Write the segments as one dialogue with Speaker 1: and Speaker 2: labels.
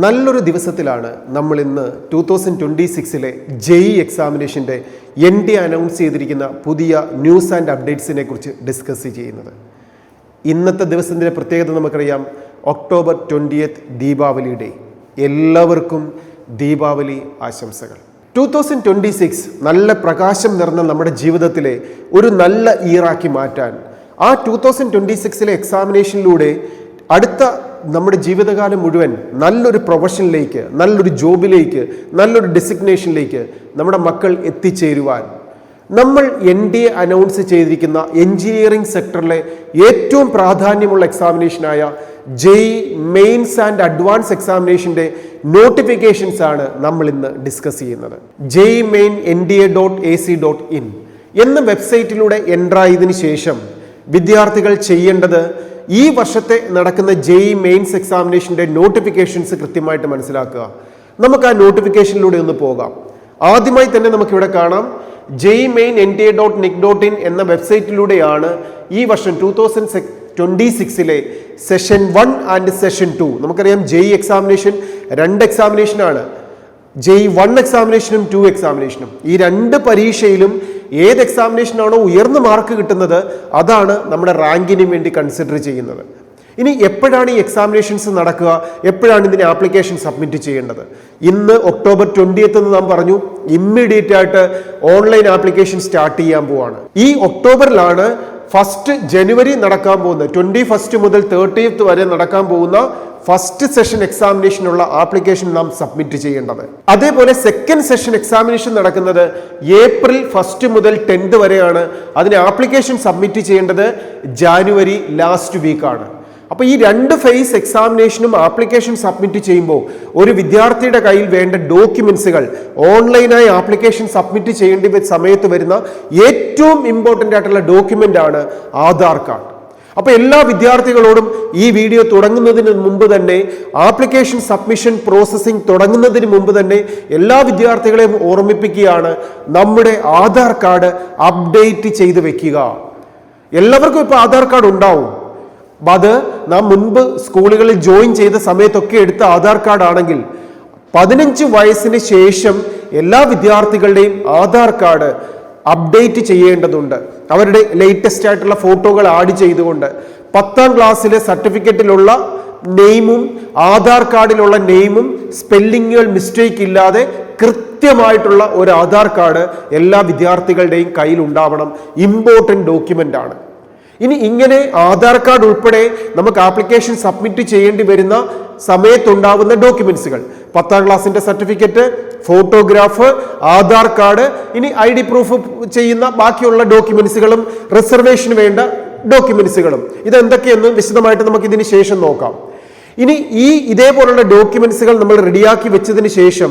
Speaker 1: നല്ലൊരു ദിവസത്തിലാണ് നമ്മൾ ഇന്ന് 2026 ജെഇ എക്സാമിനേഷൻ്റെ ND അനൗൺസ് ചെയ്തിരിക്കുന്ന പുതിയ ന്യൂസ് ആൻഡ് അപ്ഡേറ്റ്സിനെ കുറിച്ച് ഡിസ്കസ് ചെയ്യുന്നത്. ഇന്നത്തെ ദിവസത്തിൻ്റെ പ്രത്യേകത നമുക്കറിയാം, ഒക്ടോബർ 20 ദീപാവലി ഡേ. എല്ലാവർക്കും ദീപാവലി ആശംസകൾ. 2026 നല്ല പ്രകാശം നിറഞ്ഞ നമ്മുടെ ജീവിതത്തിലെ ഒരു നല്ല ഇയറാക്കി മാറ്റാൻ ആ 2026 എക്സാമിനേഷനിലൂടെ അടുത്ത നമ്മുടെ ജീവിതകാലം മുഴുവൻ നല്ലൊരു പ്രൊഫഷനിലേക്ക്, നല്ലൊരു ജോബിലേക്ക്, നല്ലൊരു ഡെസിഗ്നേഷനിലേക്ക് നമ്മുടെ മക്കൾ എത്തിച്ചേരുവാൻ നമ്മൾ NDA അനൗൺസ് ചെയ്തിരിക്കുന്ന എഞ്ചിനീയറിംഗ് സെക്ടറിലെ ഏറ്റവും പ്രാധാന്യമുള്ള എക്സാമിനേഷനായ ജെഇ മെയിൻസ് ആൻഡ് അഡ്വാൻസ് എക്സാമിനേഷൻ്റെ നോട്ടിഫിക്കേഷൻസ് ആണ് നമ്മൾ ഇന്ന് ഡിസ്കസ് ചെയ്യുന്നത്. ജെഇ മെയിൻ NDA.ac.in എന്ന വെബ്സൈറ്റിലൂടെ എൻ്റർ ആയതിനു ശേഷം വിദ്യാർത്ഥികൾ ചെയ്യേണ്ടത് ഈ വർഷത്തെ നടക്കുന്ന ജെഇ മെയിൻസ് എക്സാമിനേഷൻ്റെ നോട്ടിഫിക്കേഷൻസ് കൃത്യമായിട്ട് മനസ്സിലാക്കുക. നമുക്ക് ആ നോട്ടിഫിക്കേഷനിലൂടെ ഒന്ന് പോകാം. ആദ്യമായി തന്നെ നമുക്കിവിടെ കാണാം, ജെഇ മെയിൻ NDA.nic.in എന്ന വെബ്സൈറ്റിലൂടെയാണ് ഈ വർഷം 2026 സെഷൻ 1 ആൻഡ് സെഷൻ 2. നമുക്കറിയാം ജെഇ എക്സാമിനേഷൻ 2 എക്സാമിനേഷനാണ്. ജെഇ 1 എക്സാമിനേഷനും 2 എക്സാമിനേഷനും. ഈ 2 പരീക്ഷയിലും ഏത് എക്സാമിനേഷനാണോ ഉയർന്ന മാർക്ക് കിട്ടുന്നത് അതാണ് നമ്മുടെ റാങ്കിന് വേണ്ടി കൺസിഡർ ചെയ്യുന്നത്. ഇനി എപ്പോഴാണ് ഈ എക്സാമിനേഷൻസ് നടക്കുക, എപ്പോഴാണ് ഇതിന് ആപ്ലിക്കേഷൻ സബ്മിറ്റ് ചെയ്യേണ്ടത്? ഇന്ന് ഒക്ടോബർ 20 എന്ന് നാം പറഞ്ഞു, ഇമ്മീഡിയറ്റ് ആയിട്ട് ഓൺലൈൻ ആപ്ലിക്കേഷൻ സ്റ്റാർട്ട് ചെയ്യാൻ പോവാണ്. ഈ ഒക്ടോബറിലാണ് 1 ജനുവരി നടക്കാൻ പോകുന്ന 21 മുതൽ 30 വരെ നടക്കാൻ പോകുന്ന ഫസ്റ്റ് സെഷൻ എക്സാമിനേഷനുള്ള ആപ്ലിക്കേഷൻ നാം സബ്മിറ്റ് ചെയ്യേണ്ടത്. അതേപോലെ സെക്കൻഡ് സെഷൻ എക്സാമിനേഷൻ നടക്കുന്നത് ഏപ്രിൽ 1 മുതൽ 10 വരെയാണ്. അതിന് ആപ്ലിക്കേഷൻ സബ്മിറ്റ് ചെയ്യേണ്ടത് ജാനുവരി ലാസ്റ്റ് വീക്കാണ്. അപ്പോൾ ഈ 2 ഫേസ് എക്സാമിനേഷനും ആപ്ലിക്കേഷൻ സബ്മിറ്റ് ചെയ്യുമ്പോൾ ഒരു വിദ്യാർത്ഥിയുടെ കയ്യിൽ വേണ്ട ഡോക്യുമെന്റ്സുകൾ, ഓൺലൈനായി ആപ്ലിക്കേഷൻ സബ്മിറ്റ് ചെയ്യേണ്ട സമയത്ത് വരുന്ന ഏറ്റവും ഇമ്പോർട്ടൻ്റ് ആയിട്ടുള്ള ഡോക്യുമെന്റ് ആണ് ആധാർ കാർഡ്. അപ്പോൾ എല്ലാ വിദ്യാർത്ഥികളോടും ഈ വീഡിയോ തുടങ്ങുന്നതിന് മുമ്പ് തന്നെ, ആപ്ലിക്കേഷൻ സബ്മിഷൻ പ്രോസസ്സിംഗ് തുടങ്ങുന്നതിന് മുമ്പ് തന്നെ എല്ലാ വിദ്യാർത്ഥികളെയും ഓർമ്മിപ്പിക്കുകയാണ്, നമ്മുടെ ആധാർ കാർഡ് അപ്ഡേറ്റ് ചെയ്ത് വെക്കുക. എല്ലാവർക്കും ഇപ്പോൾ ആധാർ കാർഡ് ഉണ്ടാവും. അത് നാം മുൻപ് സ്കൂളുകളിൽ ജോയിൻ ചെയ്ത സമയത്തൊക്കെ എടുത്ത ആധാർ കാർഡ് ആണെങ്കിൽ 15 വയസ്സിന് ശേഷം എല്ലാ വിദ്യാർത്ഥികളുടെയും ആധാർ കാർഡ് അപ്ഡേറ്റ് ചെയ്യേണ്ടതുണ്ട്. അവരുടെ ലേറ്റസ്റ്റ് ആയിട്ടുള്ള ഫോട്ടോകൾ ആഡ് ചെയ്തുകൊണ്ട് 10ാം ക്ലാസ്സിലെ സർട്ടിഫിക്കറ്റിലുള്ള നെയിമും ആധാർ കാർഡിലുള്ള നെയിമും സ്പെല്ലിങ്ങുകൾ മിസ്റ്റേക്ക് ഇല്ലാതെ കൃത്യമായിട്ടുള്ള ഒരു ആധാർ കാർഡ് എല്ലാ വിദ്യാർത്ഥികളുടെയും കയ്യിൽ ഉണ്ടാവണം. ഇമ്പോർട്ടൻ്റ് ഡോക്യുമെൻ്റ് ആണ്. ഇനി ഇങ്ങനെ ആധാർ കാർഡ് ഉൾപ്പെടെ നമുക്ക് ആപ്ലിക്കേഷൻ സബ്മിറ്റ് ചെയ്യേണ്ടി വരുന്ന സമയത്തുണ്ടാവുന്ന ഡോക്യുമെന്റ്സുകൾ, 10ാം ക്ലാസ്സിന്റെ സർട്ടിഫിക്കറ്റ്, ഫോട്ടോഗ്രാഫ്, ആധാർ കാർഡ്, ഇനി ID പ്രൂഫ് ചെയ്യുന്ന ബാക്കിയുള്ള ഡോക്യുമെന്റ്സുകളും റിസർവേഷന് വേണ്ട ഡോക്യുമെന്റ്സുകളും, ഇതെന്തൊക്കെയെന്ന് വിശദമായിട്ട് നമുക്ക് ഇതിന് ശേഷം നോക്കാം. ഇനി ഇതേപോലുള്ള ഡോക്യുമെന്റ്സുകൾ നമ്മൾ റെഡിയാക്കി വെച്ചതിന് ശേഷം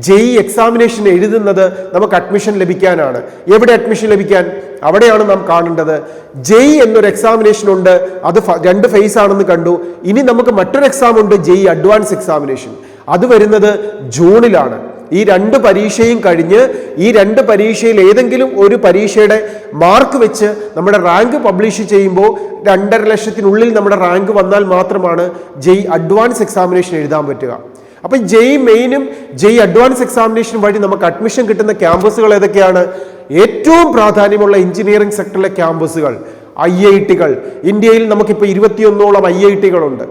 Speaker 1: ജെഇ എക്സാമിനേഷൻ എഴുതുന്നത് നമുക്ക് അഡ്മിഷൻ ലഭിക്കാനാണ്. എവിടെ അഡ്മിഷൻ ലഭിക്കാൻ? അവിടെയാണ് നാം കാണേണ്ടത്. ജെഇ എന്നൊരു എക്സാമിനേഷൻ ഉണ്ട്, അത് 2 ഫേസ് ആണെന്ന് കണ്ടു. ഇനി നമുക്ക് മറ്റൊരു എക്സാം ഉണ്ട്, ജെഇ അഡ്വാൻസ് എക്സാമിനേഷൻ. അത് വരുന്നത് ജൂണിലാണ്. ഈ 2 പരീക്ഷയും കഴിഞ്ഞ് ഈ 2 പരീക്ഷയിൽ ഏതെങ്കിലും ഒരു പരീക്ഷയുടെ മാർക്ക് വെച്ച് നമ്മുടെ റാങ്ക് പബ്ലിഷ് ചെയ്യുമ്പോൾ 2.5 ലക്ഷത്തിനുള്ളിൽ നമ്മുടെ റാങ്ക് വന്നാൽ മാത്രമാണ് ജെഇ അഡ്വാൻസ് എക്സാമിനേഷൻ എഴുതാൻ പറ്റുക. അപ്പോൾ ജെഇ മെയിനും ജെഇ അഡ്വാൻസ് എക്സാമിനേഷൻ വഴി നമുക്ക് അഡ്മിഷൻ കിട്ടുന്ന ക്യാമ്പസുകൾ ഏതൊക്കെയാണ്? ഏറ്റവും പ്രാധാന്യമുള്ള എഞ്ചിനീയറിംഗ് സെക്ടറിലെ ക്യാമ്പസുകൾ, IIT-കൾ. ഇന്ത്യയിൽ നമുക്കിപ്പോൾ 21ഓളം IIT-കളുണ്ട്.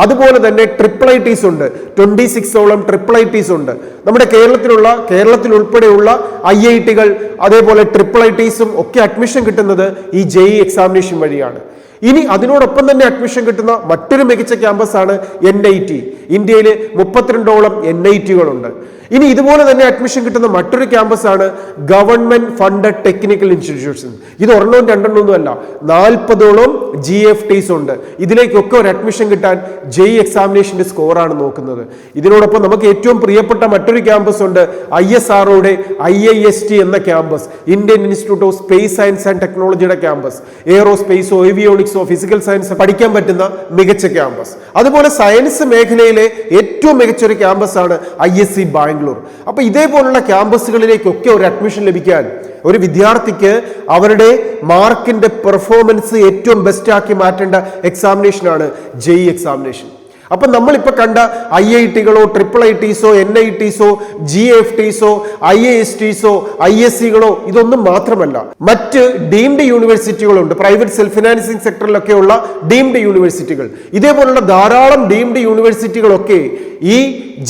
Speaker 1: അതുപോലെ തന്നെ IIITs ഉണ്ട്, 26ഓളം IIITs ഉണ്ട്. നമ്മുടെ കേരളത്തിൽ ഉൾപ്പെടെയുള്ള IIT-കൾ, അതേപോലെ IIITസും ഒക്കെ അഡ്മിഷൻ കിട്ടുന്നത് ഈ ജെഇ എക്സാമിനേഷൻ വഴിയാണ്. ഇനി അതിനോടൊപ്പം തന്നെ അഡ്മിഷൻ കിട്ടുന്ന മറ്റൊരു മികച്ച ക്യാമ്പസാണ് NIT. ഇന്ത്യയിൽ 32ഓളം NIT-കളുണ്ട്. ഇനി ഇതുപോലെ തന്നെ അഡ്മിഷൻ കിട്ടുന്ന മറ്റൊരു ക്യാമ്പസാണ് ഗവൺമെന്റ് ഫണ്ടഡ് ടെക്നിക്കൽ ഇൻസ്റ്റിറ്റ്യൂഷൻ. ഇത് 1 2 അല്ല, 40ഓളം GFTs ഉണ്ട്. ഇതിലേക്കൊക്കെ ഒരു അഡ്മിഷൻ കിട്ടാൻ ജെഇ എക്സാമിനേഷന്റെ സ്കോറാണ് നോക്കുന്നത്. ഇതിനോടൊപ്പം നമുക്ക് ഏറ്റവും പ്രിയപ്പെട്ട മറ്റൊരു ക്യാമ്പസ് ഉണ്ട്, ISROയുടെ IIST എന്ന campus, Indian institute of space science and ടെക്നോളജിയുടെ ക്യാമ്പസ്. എയറോസ്പേസോ ഏവിയോണിക്സോ ഫിസിക്കൽ സയൻസ് പഠിക്കാൻ പറ്റുന്ന മികച്ച ക്യാമ്പസ്. അതുപോലെ സയൻസ് മേഖലയിലെ ഏറ്റവും മികച്ചൊരു ക്യാമ്പസാണ് ISC ബാംഗ്ലൂർ. അപ്പൊ ഇതേപോലുള്ള ക്യാമ്പസുകളിലേക്കൊക്കെ ഒരു അഡ്മിഷൻ ലഭിക്കാൻ ഒരു വിദ്യാർത്ഥിക്ക് അവരുടെ മാർക്കിന്റെ പെർഫോമൻസ് ഏറ്റവും ബെസ്റ്റ് ആക്കി മാറ്റേണ്ട എക്സാമിനേഷനാണ് ജെഇ എക്സാമിനേഷൻ. അപ്പൊ നമ്മളിപ്പോൾ കണ്ട IITകളോ IITസോ NITസോ GFTസോ IASTസോ ISCകളോ ഇതൊന്നും മാത്രമല്ല, മറ്റ് ഡീംഡ് യൂണിവേഴ്സിറ്റികളുണ്ട്. പ്രൈവറ്റ് സെൽഫ് ഫിനാൻസിങ് സെക്ടറിലൊക്കെയുള്ള ഡീംഡ് യൂണിവേഴ്സിറ്റികൾ, ഇതേപോലുള്ള ധാരാളം ഡീംഡ് യൂണിവേഴ്സിറ്റികളൊക്കെ ഈ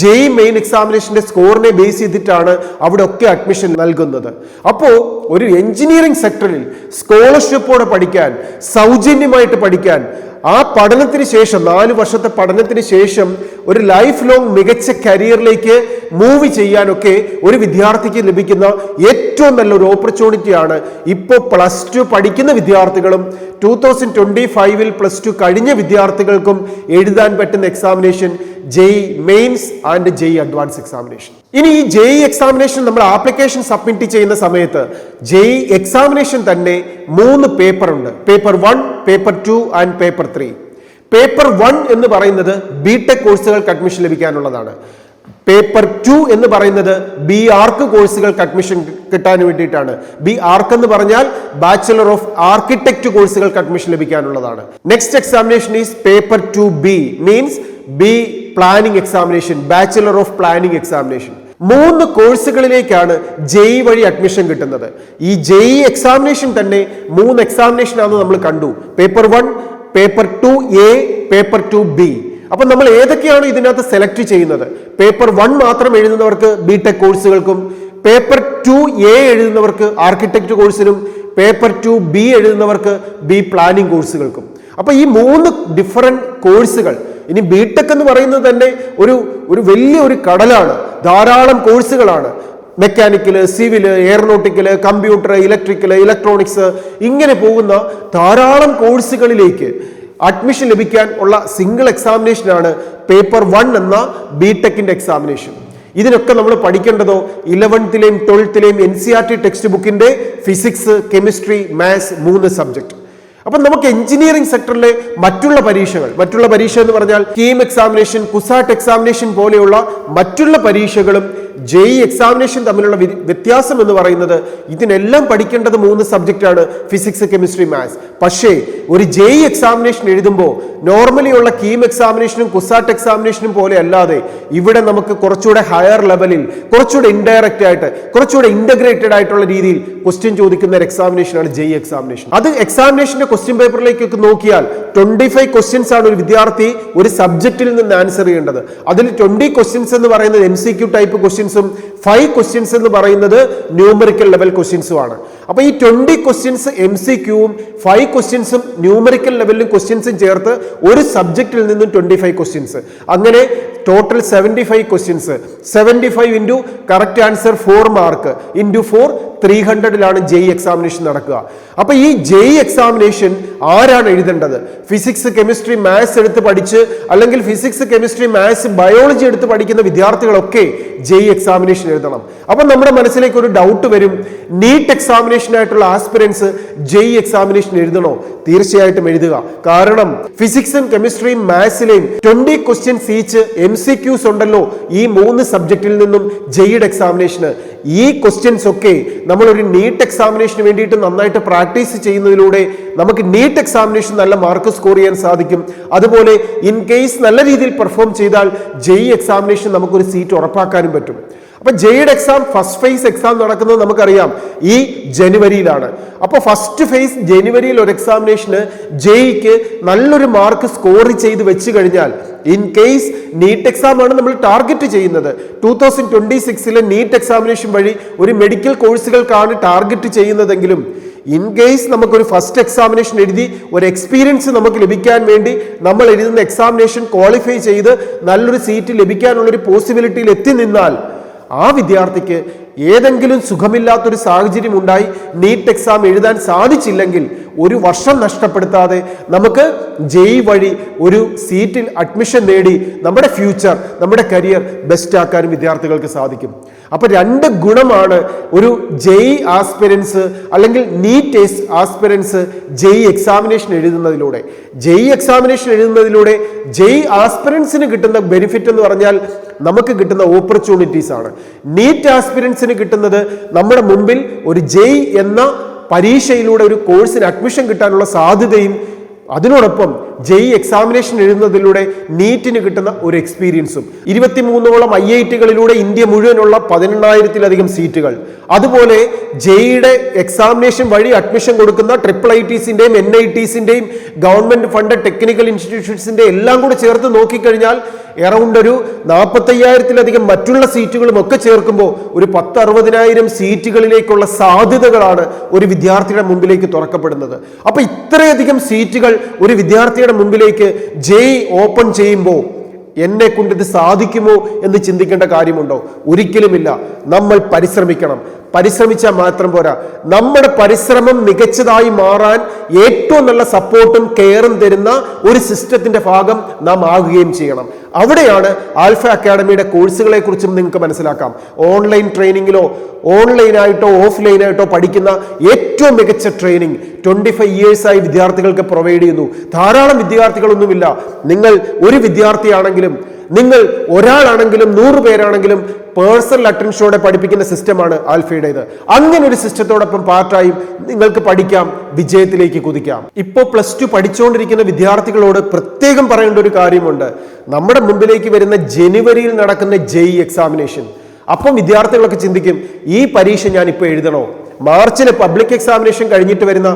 Speaker 1: JEE മെയിൻ എക്സാമിനേഷന്റെ സ്കോറിനെ ബേസ് ചെയ്തിട്ടാണ് അവിടെ ഒക്കെ അഡ്മിഷൻ നൽകുന്നത്. അപ്പോൾ ഒരു എഞ്ചിനീയറിംഗ് സെക്ടറിൽ സ്കോളർഷിപ്പോടെ പഠിക്കാൻ, സൗജന്യമായിട്ട് പഠിക്കാൻ, ആ പഠനത്തിന് ശേഷം 4 വർഷത്തെ പഠനത്തിന് ശേഷം ഒരു ലൈഫ് ലോങ് മികച്ച കരിയറിലേക്ക് മൂവ് ചെയ്യാനൊക്കെ ഒരു വിദ്യാർത്ഥിക്ക് ലഭിക്കുന്ന ഏറ്റവും നല്ലൊരു ഓപ്പർച്യൂണിറ്റിയാണ് ഇപ്പോൾ +2 പഠിക്കുന്ന വിദ്യാർത്ഥികളും 2025 +2 കഴിഞ്ഞ വിദ്യാർത്ഥികൾക്കും എഴുതാൻ പറ്റുന്ന examination JEE mains and JEE advance examination. ഇനി ഈ JEE എക്സാമിനേഷൻ നമ്മൾ ആപ്ലിക്കേഷൻ സബ്മിറ്റ് ചെയ്യുന്ന സമയത്ത് JEE എക്സാമിനേഷൻ തന്നെ 3 പേപ്പർ ഉണ്ട്. Paper 1, paper 2 and paper 3. Paper 1 എന്ന് പറയുന്നത് BTech കോഴ്സുകൾക്ക് അഡ്മിഷൻ ലഭിക്കാനുള്ളതാണ്. പേപ്പർ 2 എന്ന് പറയുന്നത് BArch കോഴ്സുകൾക്ക് അഡ്മിഷൻ കിട്ടാൻ വേണ്ടിയിട്ടാണ്. BArch എന്ന് പറഞ്ഞാൽ ബാച്ചലർ ഓഫ് ആർക്കിടെക്ട് കോഴ്സുകൾക്ക് അഡ്മിഷൻ ലഭിക്കാനുള്ളതാണ്. Next examination is paper 2B, means planning examination, bachelor of planning examination. 3 കോഴ്സുകളിലേക്കാണ് JEE വഴി അഡ്മിഷൻ കിട്ടുന്നത്. ഈ JEE എക്സാമിനേഷൻ തന്നെ 3 എക്സാമിനേഷൻ ആണെന്ന് നമ്മൾ കണ്ടു. Paper 1, paper 2A, paper 2B. അപ്പൊ നമ്മൾ ഏതൊക്കെയാണ് ഇതിനകത്ത് സെലക്ട് ചെയ്യുന്നത്? പേപ്പർ 1 മാത്രം എഴുതുന്നവർക്ക് BTech കോഴ്സുകൾക്കും, പേപ്പർ 2A എഴുതുന്നവർക്ക് ആർക്കിടെക്ട് കോഴ്സിനും, പേപ്പർ 2B എഴുതുന്നവർക്ക് പ്ലാനിംഗ് കോഴ്സുകൾക്കും. അപ്പൊ ഈ 3 ഡിഫറെന്റ് കോഴ്സുകൾ. ഇനി BTech എന്ന് പറയുന്നത് തന്നെ ഒരു വലിയ ഒരു കടലാണ്, ധാരാളം കോഴ്സുകളാണ്. Mechanical, civil, aeronautical, computer, electrical, electronics, ഇങ്ങനെ പോകുന്ന ധാരാളം കോഴ്സുകളിലേക്ക് അഡ്മിഷൻ ലഭിക്കാൻ ഉള്ള സിംഗിൾ എക്സാമിനേഷനാണ് പേപ്പർ 1 എന്ന BTechന്റെ എക്സാമിനേഷൻ. ഇതിനൊക്കെ നമ്മൾ പഠിക്കേണ്ടതോ 11ലെയും 12ലെയും NCERT ടെക്സ്റ്റ് ബുക്കിന്റെ ഫിസിക്സ്, കെമിസ്ട്രി, മാത്സ് 3 സബ്ജക്ട്. അപ്പം നമുക്ക് എഞ്ചിനീയറിംഗ് സെക്ടറിലെ മറ്റുള്ള പരീക്ഷ എന്ന് പറഞ്ഞാൽ കീം എക്സാമിനേഷൻ, കുസാറ്റ് എക്സാമിനേഷൻ പോലെയുള്ള മറ്റുള്ള പരീക്ഷകളും JEE എക്സാമിനേഷൻ തമ്മിലുള്ള വ്യത്യാസം എന്ന് പറയുന്നത് ഇതിനെല്ലാം പഠിക്കേണ്ടത് 3 സബ്ജക്റ്റാണ്, ഫിസിക്സ്, കെമിസ്ട്രി, മാത്സ്. പക്ഷേ ഒരു JEE എക്സാമിനേഷൻ എഴുതുമ്പോൾ നോർമലി ഉള്ള കീം എക്സാമിനേഷനും കുസാറ്റ് എക്സാമിനേഷനും പോലെ അല്ലാതെ ഇവിടെ നമുക്ക് കുറച്ചുകൂടെ ഹയർ ലെവലിൽ, കുറച്ചുകൂടെ ഇൻഡയറക്റ്റ് ആയിട്ട്, കുറച്ചുകൂടെ ഇന്റഗ്രേറ്റഡ് ആയിട്ടുള്ള രീതിയിൽ ക്വസ്റ്റ്യൻ ചോദിക്കുന്ന ഒരു എക്സാമിനേഷനാണ് JEE എക്സാമിനേഷൻ. അത് എക്സാമിനേഷന്റെ ക്വസ്റ്റ്യൻ പേപ്പറിലേക്കൊക്കെ നോക്കിയാൽ 25 ക്വസ്റ്റ്യൻസ് ആണ് ഒരു വിദ്യാർത്ഥി ഒരു സബ്ജക്റ്റിൽ നിന്ന് ആൻസർ ചെയ്യേണ്ടത്. അതിൽ 20 ക്വസ്റ്റ്യൻസ് എന്ന് പറയുന്നത് MCQ ടൈപ്പ് ക്വസ്റ്റ്യൻസും 5 ക്വസ്റ്റ്യൻസ് എന്ന് പറയുന്നത് ന്യൂമറിക്കൽ ലെവൽ ക്വസ്റ്റ്യൻസും ആണ്. അപ്പൊ ഈ 20 ക്വസ്റ്റ്യൻസ് MCQവും 5 ക്വസ്റ്റ്യൻസും ന്യൂമറിക്കൽ ലെവലിലും ക്വസ്റ്റ്യൻസും ചേർത്ത് ഒരു സബ്ജക്റ്റിൽ നിന്നും 25 ക്വസ്റ്റ്യൻസ്, അങ്ങനെ total 75 questions. 75 into correct answer 4 mark into 4 300ലാണ് JEE examination നടക്കുക. അപ്പൊ ഈ JEE എക്സാമിനേഷൻ ആരാണ് എഴുതേണ്ടത്? ഫിസിക്സ്, കെമിസ്ട്രി, മാത്സ് എടുത്ത് പഠിച്ച്, അല്ലെങ്കിൽ ഫിസിക്സ്, കെമിസ്ട്രി, മാത്സ്, ബയോളജി എടുത്ത് പഠിക്കുന്ന വിദ്യാർത്ഥികളൊക്കെ JEE എക്സാമിനേഷൻ എഴുതണം. അപ്പൊ നമ്മുടെ മനസ്സിലേക്ക് ഒരു ഡൗട്ട് വരും, നീറ്റ് എക്സാമിനേഷനായിട്ടുള്ള ആസ്പിരൻസ് JEE എക്സാമിനേഷൻ എഴുതണോ? തീർച്ചയായിട്ടും എഴുതുക. കാരണം ഫിസിക്സും കെമിസ്ട്രിയും മാത്സിലെയും 20 ക്വസ്റ്റ്യൻസ് ഈച്ച് MCQs ഉണ്ടല്ലോ ഈ 3 സബ്ജക്റ്റിൽ നിന്നും JEE എക്സാമിനേഷന്. ഈ ക്വസ്റ്റ്യൻസ് ഒക്കെ നമ്മളൊരു നീറ്റ് എക്സാമിനേഷന് വേണ്ടിയിട്ട് നന്നായിട്ട് പ്രാക്ടീസ് ചെയ്യുന്നതിലൂടെ നമുക്ക് നീറ്റ് എക്സാമിനേഷൻ നല്ല മാർക്ക് സ്കോർ ചെയ്യാൻ സാധിക്കും. അതുപോലെ ഇൻ കേസ് നല്ല രീതിയിൽ പെർഫോം ചെയ്താൽ JEE എക്സാമിനേഷൻ നമുക്കൊരു സീറ്റ് ഉറപ്പാക്കാനും പറ്റും. അപ്പൊ JEE exam first phase exam നടക്കുന്നത് നമുക്കറിയാം ഈ ജനുവരിയിലാണ്. അപ്പോൾ ഫസ്റ്റ് ഫേസ് ജനുവരിയിൽ ഒരു എക്സാമിനേഷന് JEEക്ക് നല്ലൊരു മാർക്ക് സ്കോർ ചെയ്ത് വെച്ച് കഴിഞ്ഞാൽ, ഇൻ കേസ് നീറ്റ് എക്സാം ആണ് നമ്മൾ ടാർഗറ്റ് ചെയ്യുന്നത്, 2026ലെ നീറ്റ് എക്സാമിനേഷൻ വഴി ഒരു മെഡിക്കൽ കോഴ്സുകൾക്കാണ് ടാർഗറ്റ് ചെയ്യുന്നതെങ്കിലും, ഇൻ കേസ് നമുക്കൊരു ഫസ്റ്റ് എക്സാമിനേഷൻ എഴുതി ഒരു എക്സ്പീരിയൻസ് നമുക്ക് ലഭിക്കാൻ വേണ്ടി നമ്മൾ എഴുതുന്ന എക്സാമിനേഷൻ ക്വാളിഫൈ ചെയ്ത് നല്ലൊരു സീറ്റ് ലഭിക്കാനുള്ളൊരു പോസിബിലിറ്റിയിൽ എത്തി നിന്നാൽ ആ വിദ്യാർത്ഥിക്ക് ഏതെങ്കിലും സുഖമില്ലാത്തൊരു സാഹചര്യം ഉണ്ടായി നീറ്റ് എക്സാം എഴുതാൻ സാധിച്ചില്ലെങ്കിൽ 1 വർഷം നഷ്ടപ്പെടുത്താതെ നമുക്ക് JEE വഴി ഒരു സീറ്റിൽ അഡ്മിഷൻ നേടി നമ്മുടെ ഫ്യൂച്ചർ, നമ്മുടെ കരിയർ ബെസ്റ്റ് ആക്കാനും വിദ്യാർത്ഥികൾക്ക് സാധിക്കും. അപ്പൊ 2 ഗുണമാണ് ഒരു JEE ആസ്പിരൻസ് അല്ലെങ്കിൽ നീറ്റ് ആസ്പിരൻസ് JEE എക്സാമിനേഷൻ എഴുതുന്നതിലൂടെ. JEE എക്സാമിനേഷൻ എഴുതുന്നതിലൂടെ JEE ആസ്പിരൻസിന് കിട്ടുന്ന ബെനിഫിറ്റ് എന്ന് പറഞ്ഞാൽ നമുക്ക് കിട്ടുന്ന ഓപ്പർച്യൂണിറ്റീസ് ആണ്. നീറ്റ് ആസ്പിരൻസിന് കിട്ടുന്നത് നമ്മുടെ മുമ്പിൽ ഒരു JEE എന്ന പരീക്ഷയിലൂടെ ഒരു കോഴ്സിന് അഡ്മിഷൻ കിട്ടാനുള്ള സാധ്യതയും അതിനോടൊപ്പം ജെഇ എക്സാമിനേഷൻ എഴുതുന്നതിലൂടെ നീറ്റിന് കിട്ടുന്ന ഒരു എക്സ്പീരിയൻസും 23ഓളം IITകളിലൂടെ ഇന്ത്യ മുഴുവനുള്ള 18,000-ലധികം സീറ്റുകൾ, അതുപോലെ ജെഇയുടെ എക്സാമിനേഷൻ വഴി അഡ്മിഷൻ കൊടുക്കുന്ന IITസിന്റെയും NITസിന്റെയും ഗവൺമെന്റ് ഫണ്ട് ടെക്നിക്കൽ ഇൻസ്റ്റിറ്റ്യൂഷൻസിന്റെ എല്ലാം കൂടെ ചേർത്ത് നോക്കിക്കഴിഞ്ഞാൽ അറൗണ്ട് ഒരു 45,000-ലധികം മറ്റുള്ള സീറ്റുകളും ഒക്കെ ചേർക്കുമ്പോൾ ഒരു 10,60,000 സീറ്റുകളിലേക്കുള്ള സാധ്യതകളാണ് ഒരു വിദ്യാർത്ഥിയുടെ മുമ്പിലേക്ക് തുറക്കപ്പെടുന്നത്. അപ്പൊ ഇത്രയധികം സീറ്റുകൾ ഒരു വിദ്യാർത്ഥിയുടെ മുമ്പിലേക്ക് ജെഇ ഓപ്പൺ ചെയ്യുമ്പോൾ എന്നെ കൊണ്ട് ഇത് സാധിക്കുമോ എന്ന് ചിന്തിക്കേണ്ട കാര്യമുണ്ടോ? ഒരിക്കലുമില്ല. നമ്മൾ പരിശ്രമിക്കണം. പരിശ്രമിച്ചാൽ മാത്രം പോരാ, നമ്മുടെ പരിശ്രമം മികച്ചതായി മാറാൻ ഏറ്റവും നല്ല സപ്പോർട്ടും കെയറും തരുന്ന ഒരു സിസ്റ്റത്തിന്റെ ഭാഗം നാം ആകുകയും ചെയ്യണം. അവിടെയാണ് ആൽഫ അക്കാഡമിയുടെ കോഴ്സുകളെ കുറിച്ചും നിങ്ങൾക്ക് മനസ്സിലാക്കാം. ഓൺലൈൻ ട്രെയിനിങ്ങിലോ ഓൺലൈനായിട്ടോ ഓഫ്ലൈനായിട്ടോ പഠിക്കുന്ന ഏറ്റവും മികച്ച ട്രെയിനിങ് 25 ഇയേഴ്സായി വിദ്യാർത്ഥികൾക്ക് പ്രൊവൈഡ് ചെയ്യുന്നു. ധാരാളം വിദ്യാർത്ഥികളൊന്നുമില്ല. നിങ്ങൾ ഒരു വിദ്യാർത്ഥിയാണെങ്കിലും, നിങ്ങൾ ഒരാളാണെങ്കിലും, 100 പേരാണെങ്കിലും പേഴ്സണൽ അറ്റൻഷനോടെ പഠിപ്പിക്കുന്ന സിസ്റ്റമാണ് ആൽഫയുടേത്. അങ്ങനെ ഒരു സിസ്റ്റത്തോടൊപ്പം പാർട്ടായും നിങ്ങൾക്ക് പഠിക്കാം, വിജയത്തിലേക്ക് കുതിക്കാം. ഇപ്പോൾ +2 പഠിച്ചുകൊണ്ടിരിക്കുന്ന വിദ്യാർത്ഥികളോട് പ്രത്യേകം പറയേണ്ട ഒരു കാര്യമുണ്ട്. നമ്മുടെ മുമ്പിലേക്ക് വരുന്ന ജനുവരിയിൽ നടക്കുന്ന ജെഇ എക്സാമിനേഷൻ. അപ്പം വിദ്യാർത്ഥികളൊക്കെ ചിന്തിക്കും, ഈ പരീക്ഷ ഞാൻ ഇപ്പോൾ എഴുതണോ? മാർച്ചിലെ പബ്ലിക് എക്സാമിനേഷൻ കഴിഞ്ഞിട്ട് വരുന്ന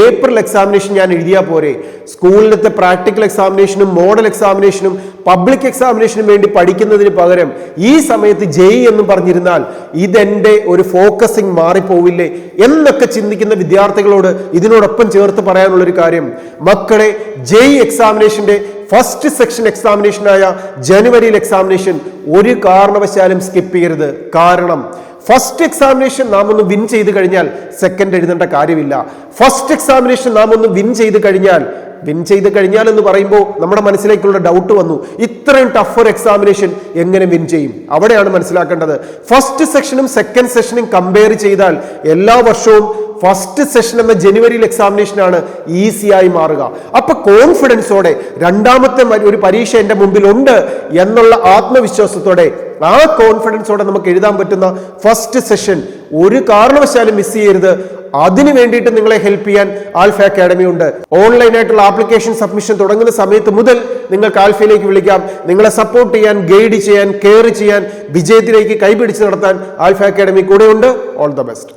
Speaker 1: ഏപ്രിൽ എക്സാമിനേഷൻ ഞാൻ എഴുതിയാൽ പോരെ? സ്കൂളിലത്തെ പ്രാക്ടിക്കൽ എക്സാമിനേഷനും മോഡൽ എക്സാമിനേഷനും പബ്ലിക് എക്സാമിനേഷനും വേണ്ടി പഠിക്കുന്നതിന് പകരം ഈ സമയത്ത് ജെഇ എന്ന് പറഞ്ഞിരുന്നാൽ ഇതെന്റെ ഒരു ഫോക്കസിങ് മാറിപ്പോവില്ലേ എന്നൊക്കെ ചിന്തിക്കുന്ന വിദ്യാർത്ഥികളോട് ഇതിനോടൊപ്പം ചേർത്ത് പറയാനുള്ളൊരു കാര്യം, മക്കളെ, ജെഇ എക്സാമിനേഷന്റെ ഫസ്റ്റ് സെക്ഷൻ എക്സാമിനേഷനായ ജനുവരിയിൽ എക്സാമിനേഷൻ ഒരു കാരണവശാലും സ്കിപ്പ് ചെയ്യരുത്. കാരണം ഫസ്റ്റ് എക്സാമിനേഷൻ നാം ഒന്ന് വിൻ ചെയ്ത് കഴിഞ്ഞാൽ സെക്കൻഡ് എഴുതേണ്ട കാര്യമില്ല. ഫസ്റ്റ് എക്സാമിനേഷൻ നാം ഒന്ന് വിൻ ചെയ്ത് കഴിഞ്ഞാൽ എന്ന് പറയുമ്പോൾ നമ്മുടെ മനസ്സിലേക്കുള്ള ഡൗട്ട് വന്നു, ഇത്രയും ടഫ് ഒരു എക്സാമിനേഷൻ എങ്ങനെ വിൻ ചെയ്യും? അവിടെയാണ് മനസ്സിലാക്കേണ്ടത്. ഫസ്റ്റ് സെക്ഷനും സെക്കൻഡ് സെഷനും കമ്പയർ ചെയ്താൽ എല്ലാ വർഷവും ഫസ്റ്റ് സെഷൻ എന്ന ജനുവരിയിൽ എക്സാമിനേഷനാണ് ഈസിയായി മാറുക. അപ്പൊ കോൺഫിഡൻസോടെ രണ്ടാമത്തെ ഒരു പരീക്ഷ എന്റെ മുമ്പിലുണ്ട് എന്നുള്ള ആത്മവിശ്വാസത്തോടെ, ആ കോൺഫിഡൻസോടെ നമുക്ക് എഴുതാൻ പറ്റുന്ന ഫസ്റ്റ് സെഷൻ ഒരു കാരണവശാലും മിസ് ചെയ്യരുത്. അതിനു വേണ്ടിയിട്ട് നിങ്ങളെ ഹെൽപ്പ് ചെയ്യാൻ ആൽഫ അക്കാഡമി ഉണ്ട്. ഓൺലൈനായിട്ടുള്ള ആപ്ലിക്കേഷൻ സബ്മിഷൻ തുടങ്ങുന്ന സമയത്ത് മുതൽ നിങ്ങൾക്ക് ആൽഫയിലേക്ക് വിളിക്കാം. നിങ്ങളെ സപ്പോർട്ട് ചെയ്യാൻ, ഗൈഡ് ചെയ്യാൻ, കെയർ ചെയ്യാൻ, വിജയത്തിലേക്ക് കൈപിടിച്ച് നടത്താൻ ആൽഫ അക്കാഡമി കൂടെയുണ്ട്. All the best.